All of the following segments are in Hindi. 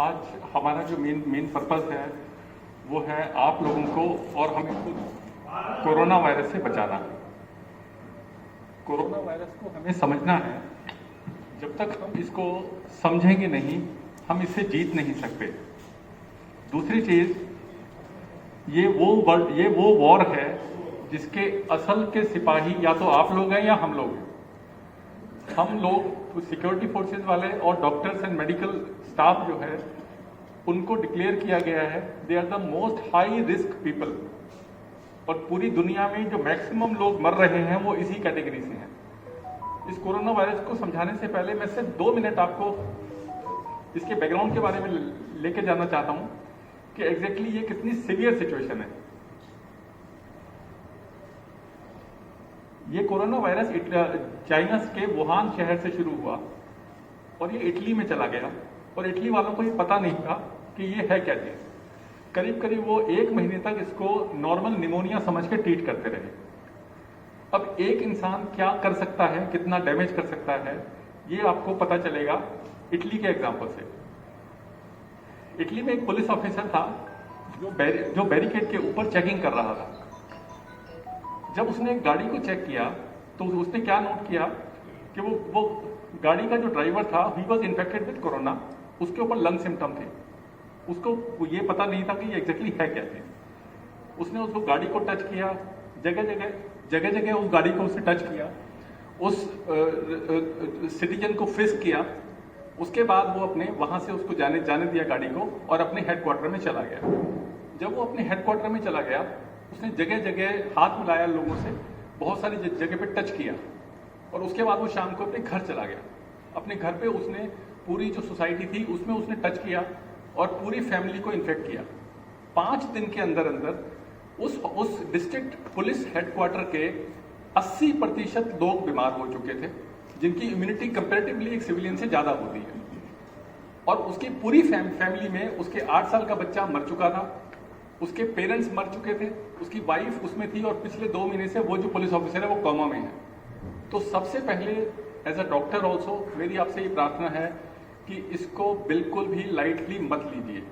आज हमारा जो मेन पर्पस है वो है आप लोगों को और हमें खुद कोरोना वायरस से बचाना। कोरोना वायरस को हमें समझना है। जब तक हम इसको समझेंगे नहीं, हम इससे जीत नहीं सकते। दूसरी चीज, ये वो वॉर है जिसके असल के सिपाही या तो आप लोग हैं या हम लोग हैं। हम लोग सिक्योरिटी फोर्सेस वाले और डॉक्टर्स एंड मेडिकल स्टाफ जो है उनको डिक्लेयर किया गया है they are the most high risk people. और पूरी दुनिया में जो मैक्सिमम लोग मर रहे हैं वो इसी कैटेगरी से हैं। इस कोरोना वायरस को समझाने से पहले मैं सिर्फ 2 मिनट आपको इसके बैकग्राउंड के बारे में लेके जाना चाहता हूं कि एग्जैक्टली ये कितनी सीवियर सिचुएशन है। ये कोरोना वायरस चाइना के वुहान शहर से शुरू हुआ और ये इटली में चला गया और इटली वालों को ये पता नहीं था कि ये है क्या चीज। करीब करीब वो 1 महीने तक इसको नॉर्मल निमोनिया समझ के ट्रीट करते रहे। अब एक इंसान क्या कर सकता है, कितना डैमेज कर सकता है, ये आपको पता चलेगा इटली के एग्जाम्पल से। इटली में एक पुलिस ऑफिसर था जो बैरिकेड के ऊपर चेकिंग कर रहा था। जब उसने गाड़ी को चेक किया तो उसने क्या नोट किया कि वो गाड़ी का जो ड्राइवर था he was infected with corona. उसके ऊपर लंग सिम्टम थे। उसको ये पता नहीं था कि ये एग्जैक्टली है क्या चीज। उसने उसको गाड़ी को टच किया, जगह जगह उस गाड़ी को उसने टच किया, उस सिटीजन को फ्रिस्क किया। उसके बाद वो अपने वहां से उसको जाने दिया गाड़ी को और अपने हेडक्वार्टर में चला गया। जब वो अपने हेडक्वार्टर में चला गया उसने जगह जगह हाथ मिलाया लोगों से, बहुत सारी जगह पे टच किया और उसके बाद वो शाम को अपने घर चला गया। अपने घर पे उसने पूरी जो सोसाइटी थी उसमें उसने टच किया और पूरी फैमिली को इन्फेक्ट किया। 5 दिन के अंदर अंदर उस डिस्ट्रिक्ट पुलिस हेडक्वार्टर के 80% लोग बीमार हो चुके थे, जिनकी इम्यूनिटी कंपैरेटिवली एक सिविलियन से ज्यादा होती है। और उसकी पूरी फैमिली में उसके 8 साल का बच्चा मर चुका था, उसके पेरेंट्स मर चुके थे, उसकी वाइफ उसमें थी और पिछले 2 महीने से वो जो पुलिस ऑफिसर है वो कोमा में है। तो सबसे पहले एज अ डॉक्टर ऑल्सो मेरी आपसे ये प्रार्थना है कि इसको बिल्कुल भी लाइटली मत लीजिए।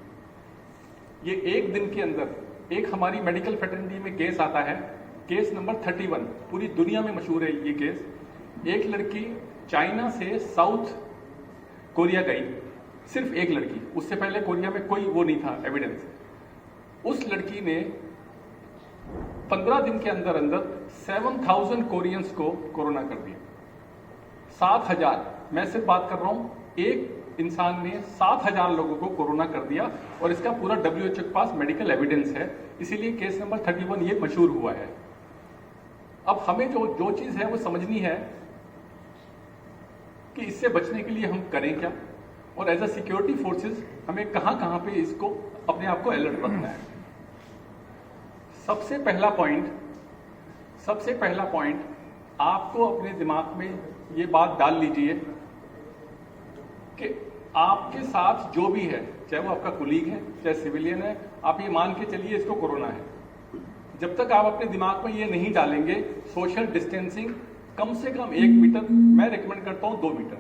ये 1 दिन के अंदर एक हमारी मेडिकल फ्रेटर्निटी में केस आता है, केस नंबर 31, पूरी दुनिया में मशहूर है ये केस। एक लड़की चाइना से साउथ कोरिया गई, सिर्फ एक लड़की, उससे पहले कोरिया में कोई वो नहीं था एविडेंस। उस लड़की ने 15 दिन के अंदर अंदर 7000 कोरियंस को कोरोना कर दिया। 7000, मैं सिर्फ बात कर रहा हूं, एक इंसान ने 7000 लोगों को कोरोना कर दिया और इसका पूरा WHO के पास मेडिकल एविडेंस है। इसीलिए केस नंबर 31 ये मशहूर हुआ है। अब हमें जो चीज है वो समझनी है कि इससे बचने के लिए हम करें क्या और एज अ सिक्योरिटी फोर्सेस हमें कहां पे इसको अपने आप को अलर्ट रखना है। सबसे पहला पॉइंट आपको अपने दिमाग में ये बात डाल लीजिए कि आपके साथ जो भी है, चाहे वो आपका कुलीग है चाहे सिविलियन है, आप ये मान के चलिए इसको कोरोना है। जब तक आप अपने दिमाग में ये नहीं डालेंगे सोशल डिस्टेंसिंग कम से कम 1 मीटर, मैं रिकमेंड करता हूं 2 मीटर,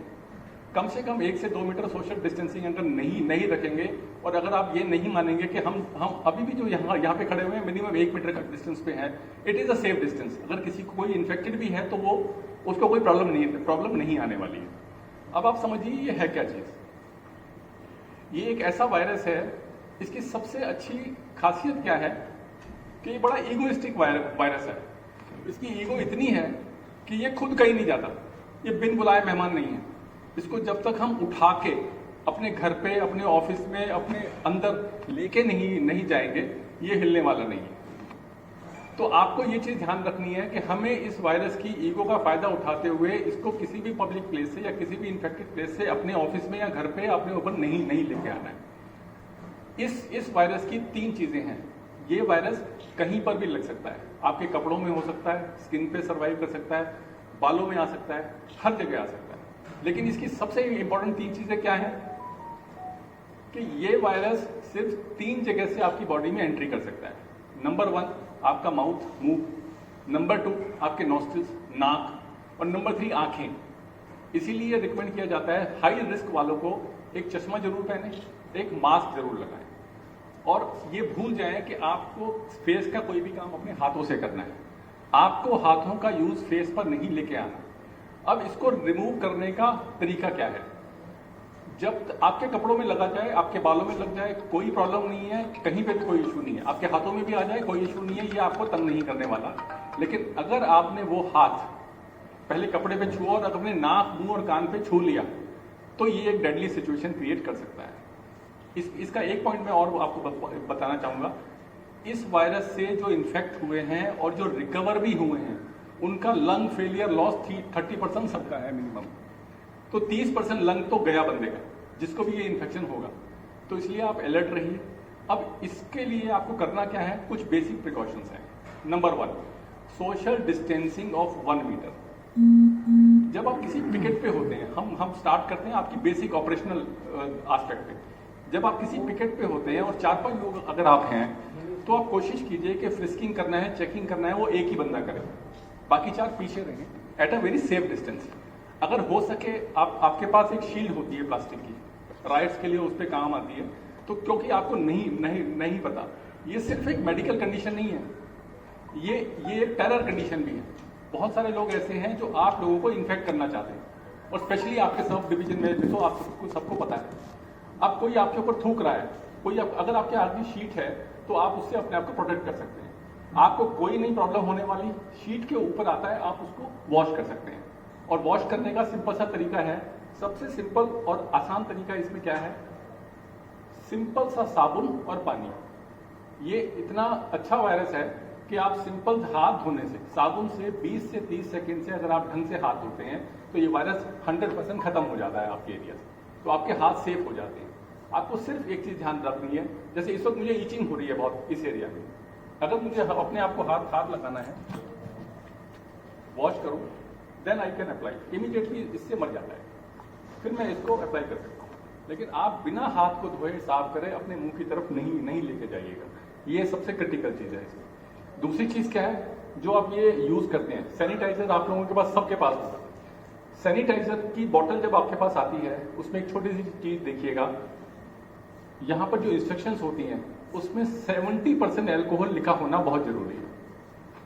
कम से कम 1 से 2 मीटर सोशल डिस्टेंसिंग अगर नहीं रखेंगे और अगर आप ये नहीं मानेंगे कि हम अभी भी जो यहाँ पे खड़े हुए हैं मिनिमम 1 मीटर का डिस्टेंस पे है, it is a safe distance. अगर किसी को कोई इन्फेक्टेड भी है तो वो उसको कोई प्रॉब्लम नहीं आने वाली है। अब आप समझिए ये है क्या चीज। ये एक ऐसा वायरस है, इसकी सबसे अच्छी खासियत क्या है कि ये बड़ा ईगोइस्टिक वायरस है। इसकी ईगो इतनी है कि ये खुद कहीं नहीं जाता, ये बिन बुलाए मेहमान नहीं है। इसको जब तक हम उठा के अपने घर पे, अपने ऑफिस में, अपने अंदर लेके नहीं जाएंगे, ये हिलने वाला नहीं है। तो आपको ये चीज ध्यान रखनी है कि हमें इस वायरस की ईगो का फायदा उठाते हुए इसको किसी भी पब्लिक प्लेस से या किसी भी इन्फेक्टेड प्लेस से अपने ऑफिस में या घर पे अपने ऊपर नहीं लेके आना है। इस वायरस की 3 चीजें हैं। ये वायरस कहीं पर भी लग सकता है, आपके कपड़ों में हो सकता है, स्किन पे सर्वाइव कर सकता है, बालों में आ सकता है, हर जगह आ सकता है। लेकिन इसकी सबसे इंपॉर्टेंट 3 चीजें क्या है कि ये वायरस सिर्फ 3 जगह से आपकी बॉडी में एंट्री कर सकता है। नंबर 1 आपका माउथ, मुंह, नंबर 2 आपके नॉस्ट्रिल्स, नाक, और नंबर 3 आंखें। इसीलिए रिकमेंड किया जाता है हाई रिस्क वालों को एक चश्मा जरूर पहने, एक मास्क जरूर लगाएं और ये भूल जाएं कि आपको फेस का कोई भी काम अपने हाथों से करना है। आपको हाथों का यूज फेस पर नहीं लेके आना। अब इसको रिमूव करने का तरीका क्या है? जब आपके कपड़ों में लगा जाए, आपके बालों में लग जाए, कोई प्रॉब्लम नहीं है, कहीं पे भी कोई इशू नहीं है। आपके हाथों में भी आ जाए, कोई इशू नहीं है, ये आपको तंग नहीं करने वाला। लेकिन अगर आपने वो हाथ पहले कपड़े पे छुआ और अपने नाक, मुंह और कान पे छू लिया, तो ये एक डेडली सिचुएशन क्रिएट कर सकता है। इसका एक पॉइंट मैं और आपको बताना चाहूंगा। इस वायरस से जो इन्फेक्ट हुए हैं और जो रिकवर भी हुए हैं, उनका लंग फेलियर लॉस 30% सबका है मिनिमम। तो 30% लंग तो गया बंदे का, जिसको भी ये इन्फेक्शन होगा। तो इसलिए आप अलर्ट रहिए। अब इसके लिए आपको करना क्या है? कुछ बेसिक प्रिकॉशंस हैं। Number 1, social distancing of 1 metre. जब आप किसी पिकेट पे होते हैं, हम स्टार्ट करते हैं आपकी बेसिक ऑपरेशनल एस्पेक्ट पे। जब आप किसी पिकेट पे होते हैं और 4-5 लोग अगर आप हैं, तो आप कोशिश कीजिए कि फ्रिस्किंग करना है, चेकिंग करना है, वो एक ही बंदा करे, बाकी 4 पीछे रहें at a very safe distance. अगर हो सके आपके पास एक शील्ड होती है प्लास्टिक की, राइट्स के लिए उस पर काम आती है। तो क्योंकि आपको नहीं पता, ये सिर्फ एक मेडिकल कंडीशन नहीं है, ये एक टेरर कंडीशन भी है। बहुत सारे लोग ऐसे हैं जो आप लोगों को इन्फेक्ट करना चाहते हैं, और स्पेशली आपके सब डिवीजन में तो आप सबको पता है। अब कोई आपके ऊपर थूक रहा है, कोई अगर आपके हाथ में शीट है तो आप उससे अपने आप को प्रोटेक्ट कर सकते हैं। आपको कोई नहीं प्रॉब्लम होने वाली। शीट के ऊपर आता है, आप उसको वॉश कर सकते हैं। और वॉश करने का सिंपल सा तरीका है, सबसे सिंपल और आसान तरीका इसमें क्या है? सिंपल सा साबुन और पानी। ये इतना अच्छा वायरस है कि आप सिंपल हाथ धोने से, साबुन से 20 से 30 सेकंड से अगर आप ढंग से हाथ धोते हैं, तो ये वायरस 100% खत्म हो जाता है आपके एरिया से। तो आपके हाथ सेफ हो जाते हैं। आपको सिर्फ एक चीज ध्यान रखनी है, जैसे इस वक्त मुझे ईचिंग हो रही है बहुत इस एरिया में, अगर मुझे अपने आप को हाथ लगाना है, वॉश करूं, then I can apply, immediately इससे मर जाता है, फिर मैं इसको अप्लाई कर सकता हूं। लेकिन आप बिना हाथ को धोए साफ करें अपने मुंह की तरफ नहीं लेके जाइएगा। ये सबसे क्रिटिकल चीज है इसमें। दूसरी चीज क्या है जो आप ये यूज करते हैं? सैनिटाइजर आप लोगों के पास, सबके पास होगा। सैनिटाइजर की बोतल जब आपके पास आती है, उसमें एक छोटी सी चीज देखिएगा, यहां पर जो इंस्ट्रक्शंस होती हैं उसमें 70% एल्कोहल लिखा होना बहुत जरूरी है।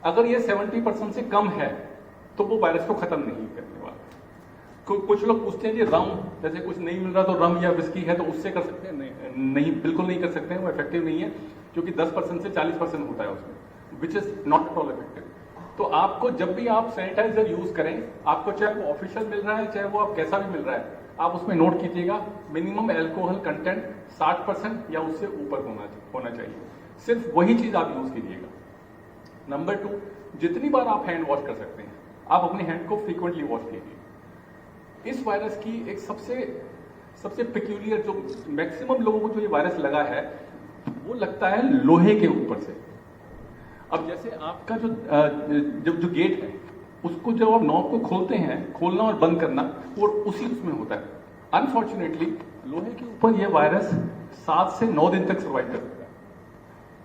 अगर ये 70% से कम है तो वो वायरस को खत्म नहीं करने वाला। कुछ लोग पूछते हैं जी रम, जैसे कुछ नहीं मिल रहा तो रम या विस्की है तो उससे कर सकते हैं? नहीं, बिल्कुल नहीं कर सकते हैं, वो इफेक्टिव नहीं है, क्योंकि 10% से 40% होता है उसमें, which is not at all effective. तो आपको जब भी आप सैनिटाइजर यूज करें, आपको चाहे वो ऑफिशियल मिल रहा है, चाहे वो आप कैसा भी मिल रहा है, आप उसमें नोट कीजिएगा मिनिमम एल्कोहल कंटेंट 60% या उससे ऊपर होना चाहिए। सिर्फ वही चीज आप यूज कीजिएगा। नंबर 2, जितनी बार आप हैंड वॉश कर सकते हैं, आप अपने हैंड को फ्रीक्वेंटली वॉश कीजिए। इस वायरस की एक सबसे पेक्यूलियर, जो मैक्सिमम लोगों को जो ये वायरस लगा है, वो लगता है लोहे के ऊपर से। अब जैसे आपका जो गेट है, उसको जब आप नॉब को खोलते हैं, खोलना और बंद करना, वो उसी उसमें होता है। अनफॉर्चुनेटली लोहे के ऊपर ये वायरस 7 से 9 दिन तक सर्वाइव कर सकता है।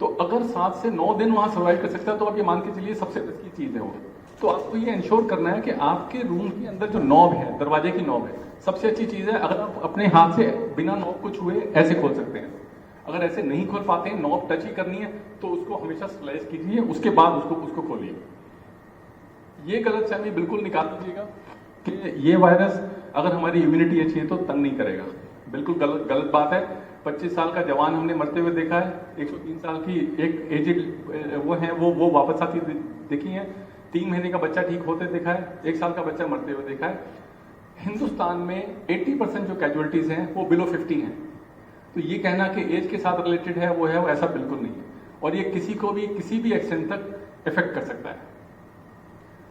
तो अगर 7 से 9 दिन वहां सर्वाइव कर सकता है, तो आप ये मान के चलिए सबसे रिस्की चीज है वो। तो आपको ये इंश्योर करना है कि आपके रूम के अंदर जो नॉब है, दरवाजे की नॉब है, सबसे अच्छी चीज है, अगर आप अपने हाथ से बिना नॉब को छुए ऐसे खोल सकते हैं। अगर ऐसे नहीं खोल पाते हैं, नॉब टच ही करनी है, तो उसको हमेशा स्लाइस कीजिए, उसके बाद उसको खोलिए। ये गलतफहमी बिल्कुल निकाल दीजिएगा कि ये वायरस अगर हमारी इम्यूनिटी अच्छी है तो तंग नहीं करेगा। बिल्कुल गलत बात है। 25 साल का जवान हमने मरते हुए देखा है, 103 साल की एक एजेड वो है, वो वापस आती देखी है, 3 महीने का बच्चा ठीक होते देखा है, 1 साल का बच्चा मरते हुए देखा है। हिंदुस्तान में 80% जो कैजुअलिटीज हैं वो बिलो 50 हैं। तो ये कहना कि एज के साथ रिलेटेड है वो ऐसा बिल्कुल नहीं है, और ये किसी को भी किसी भी एक्सटेंट तक इफेक्ट कर सकता है।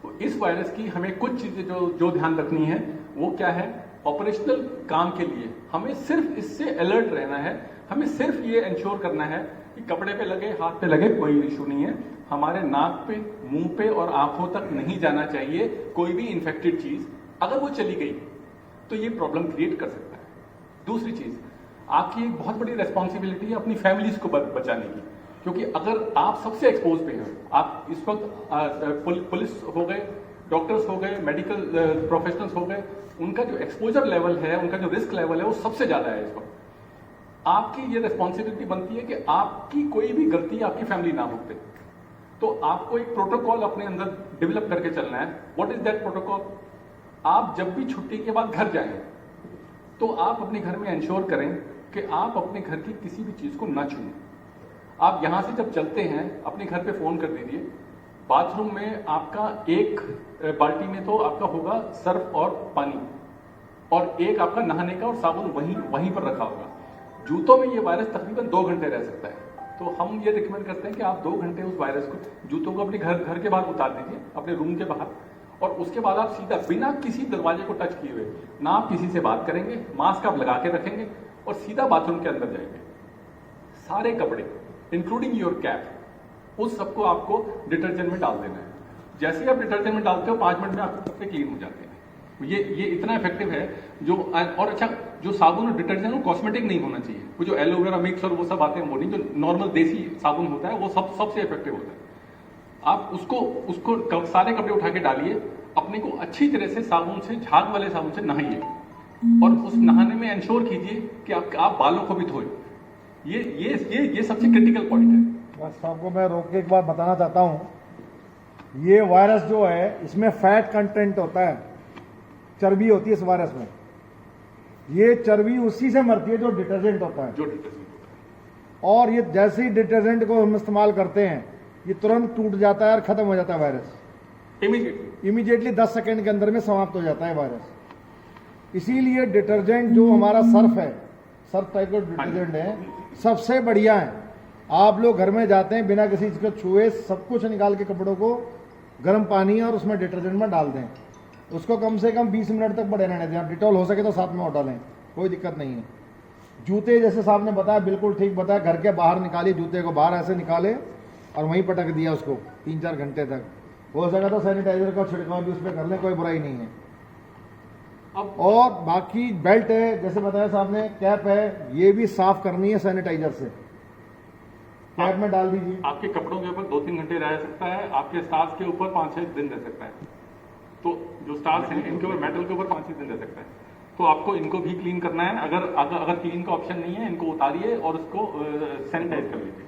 तो इस वायरस की हमें कुछ चीजें जो ध्यान रखनी है, वो क्या है? ऑपरेशनल काम के लिए हमें सिर्फ इससे अलर्ट रहना है। हमें सिर्फ ये इंश्योर करना है कि कपड़े पे लगे, हाथ पे लगे, कोई इशू नहीं है। हमारे नाक पे, मुंह पे और आंखों तक नहीं जाना चाहिए कोई भी इन्फेक्टेड चीज। अगर वो चली गई तो ये प्रॉब्लम क्रिएट कर सकता है। दूसरी चीज, आपकी एक बहुत बड़ी रेस्पॉन्सिबिलिटी है अपनी फैमिलीज को बचाने की, क्योंकि अगर आप सबसे एक्सपोज पे हैं, आप इस वक्त पुलिस हो गए, डॉक्टर्स हो गए, मेडिकल प्रोफेशनल्स हो गए, उनका जो एक्सपोजर लेवल है, उनका जो रिस्क लेवल है वो सबसे ज्यादा है इस वक्त। आपकी ये रिस्पॉन्सिबिलिटी बनती है कि आपकी कोई भी गलती आपकी फैमिली ना भुगते। तो आपको एक प्रोटोकॉल अपने अंदर डेवलप करके चलना है। What is that protocol? आप जब भी छुट्टी के बाद घर जाएं तो आप अपने घर में इंश्योर करें कि आप अपने घर की किसी भी चीज को ना छूएं। आप यहां से जब चलते हैं अपने घर पे फोन कर दीजिए, बाथरूम में आपका एक बाल्टी में तो आपका होगा सर्फ और पानी, और एक आपका नहाने का और साबुन वहीं पर रखा होगा। जूतों में ये वायरस तकरीबन 2 घंटे रह सकता है, तो हम ये रिकमेंड करते हैं कि आप 2 घंटे उस वायरस को, जूतों को अपने घर के बाहर उतार दीजिए, अपने रूम के बाहर, और उसके बाद आप सीधा बिना किसी दरवाजे को टच किए हुए ना आप किसी से बात करेंगे, मास्क आप लगा के रखेंगे और सीधा बाथरूम के अंदर जाएंगे। सारे कपड़े इंक्लूडिंग योर कैप, उस सबको आपको डिटर्जेंट में डाल देना है। जैसे ही आप डिटर्जेंट में डालते हो 5 मिनट में आपके कपड़े क्लीन हो जाते हैं। ये इतना इफेक्टिव है जो, और अच्छा जो साबुन और डिटर्जेंट वो कॉस्मेटिक नहीं होना चाहिए। वो जो एलोवेरा मिक्स और वो सब आते हैं वो नहीं, जो नॉर्मल देसी साबुन होता है वो सबसे इफेक्टिव होता है। आप उसको सारे कपड़े उठा के डालिए, अपने को अच्छी तरह से साबुन से, झाग वाले साबुन से नहाइए, और उस नहाने में इंश्योर कीजिए कि आप बालों को भी धोए। ये सबसे क्रिटिकल पॉइंट है। बस आपको मैं रोक के एक बात बताना चाहता हूँ, ये वायरस जो है इसमें फैट कंटेंट होता है, चर्बी होती है इस वायरस में। ये चर्बी उसी से मरती है जो डिटर्जेंट होता है, और ये जैसे ही डिटर्जेंट को हम इस्तेमाल करते हैं ये तुरंत टूट जाता है और खत्म हो जाता है वायरस। इमीडिएटली 10 सेकंड के अंदर में समाप्त हो जाता है वायरस। इसीलिए डिटर्जेंट जो हमारा सर्फ है, सर्फ टाइप का डिटर्जेंट है, सबसे बढ़िया है। आप लोग घर में जाते हैं बिना किसी चीज को छुए सब कुछ निकाल के कपड़ों को गर्म पानी और उसमें डिटर्जेंट में डाल दें, उसको कम से कम 20 मिनट तक पड़े रहने दें। डिटॉल हो सके तो साथ में और डालें, कोई दिक्कत नहीं है। जूते जैसे साहब ने बताया, बिल्कुल ठीक बताया, घर के बाहर निकालिए, जूते को बाहर ऐसे निकाले और वहीं पटक दिया उसको 3-4 घंटे तक। हो सका तो सैनिटाइजर का छिड़काव भी उस पर कर लें, कोई बुराई नहीं है। और बाकी बेल्ट है जैसे बताया साहब ने, कैप है, ये भी साफ करनी है सैनिटाइजर से, कैप में डाल दीजिए। आपके कपड़ों के ऊपर 2-3 घंटे रह सकता है, आपके स्टार्स के ऊपर 5-6 दिन रह सकता है। तो जो स्टार्स हैं इनके ऊपर, मेटल के ऊपर 5-6 दिन रह सकता है। तो आपको इनको भी क्लीन करना है। अगर क्लीन का ऑप्शन नहीं है, इनको उतारिए और उसको सैनिटाइज कर लीजिए।